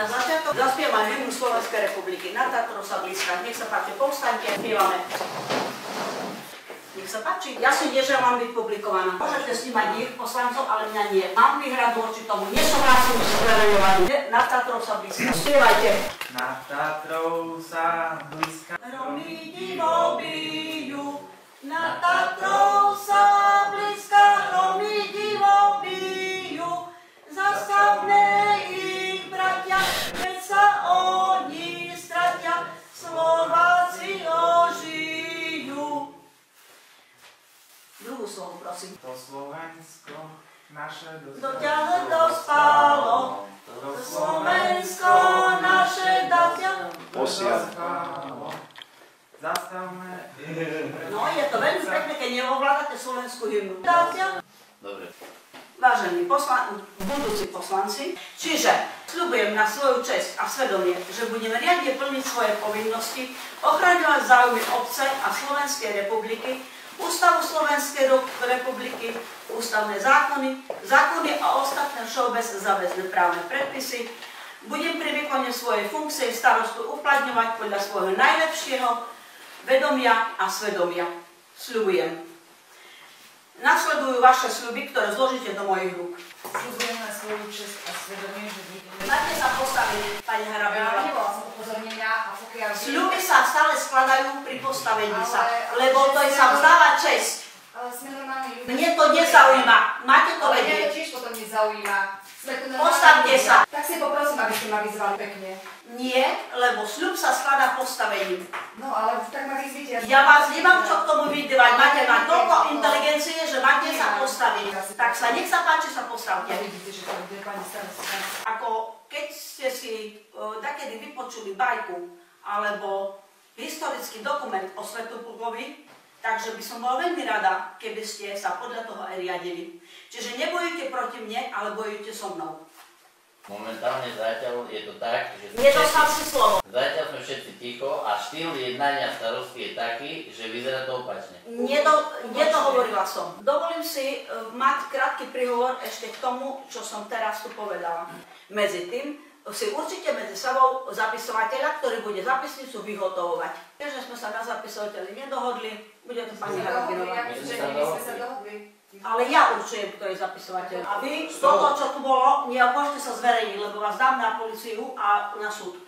Na začiatok zaspievame hymnu Slovenskej republiky. Na Tatro sa blízka. Nech sa páči, povstaňte, spievame. Nech sa páči. Ja si neželám byť publikovaná. Môžete snímať ich poslancov, ale mňa nie. Mám výhradu voči tomu. Nesúhlasím s zverejňovaním. Na Tatro sa blízka. Spievajte. Na Tatrou sa blízka. Hromy divo bijú. Na Tatrou sa blízka. Hromy divo bijú. Zastavme ich, bratia, keď sa oni stratia, Slováci ožijú. Druhú slovu, prosím. To Slovensko naše doťahle dospalo, to Slovensko naše dospalo. Zastavme ich. No, je to veľmi pekné, keď neovládate slovenskú hymnu. Dobre. Vážení budúci poslanci, čiže sľubujem na svoju česť a svedomie, že budeme riadne plniť svoje povinnosti, ochraňovať záujmy obce a Slovenskej republiky, Ústavu Slovenskej republiky, ústavné zákony a ostatné všeobecné záväzné právne predpisy. Budem pri výkone svojej funkcie starostu uplatňovať podľa svojho najlepšieho vedomia a svedomia. Sľubujem. Nasledujú vaše sľuby, ktoré zložíte do mojich rúk. Sľubujem na svoju česť a svedomie, že budeme... Máte sa postaviť, pani Hrabinová. Nebola som upozornenia a pokiaľ... Sľuby sa stále skladajú pri postavení sa, lebo to je sa vzdáva česť. Ale sme normálni ľudia. Mne to nezaujíma. Máte to Ale mňa vedieť. to tiež potom nezaujíma. Sme tu normálni Postavte ľudia. sa. Tak si poprosím, aby ste ma vyzvali pekne. Nie, lebo sľub sa skladá postavením. No ale tak ma vyzvite. Ja vás nemám čo k tomu vydávať. Máte mať toľko inteligencie, že máte sa postaviť. Tak sa nech sa páči, sa postavte. Vidíte, že to bude pani starostka. Ako keď ste si takedy vypočuli bajku alebo historický dokument o Svätoplukovi, takže by som bola veľmi rada, keby ste sa podľa toho aj riadili. Čiže nebojujte proti mne, ale bojujte so mnou. Momentálne zatiaľ je to tak, že Nedostal si slovo. zatiaľ sme všetci ticho a štýl jednania starostky je taký, že vyzerá to opačne. Nedohovorila som. Dovolím si mať krátky príhovor ešte k tomu, čo som teraz tu povedala. Medzi tým si určite medzi sebou zapisovateľa, ktorý bude zapisnicu vyhotovovať. Keďže sme sa na zapisovateľi nedohodli, bude to pani Hrabinová. My sme sa dohodli. Ale ja určujem, kto je zapisovateľ. A vy, toto, čo tu bolo, môžete sa zverejniť, lebo vás dám na políciu a na súd.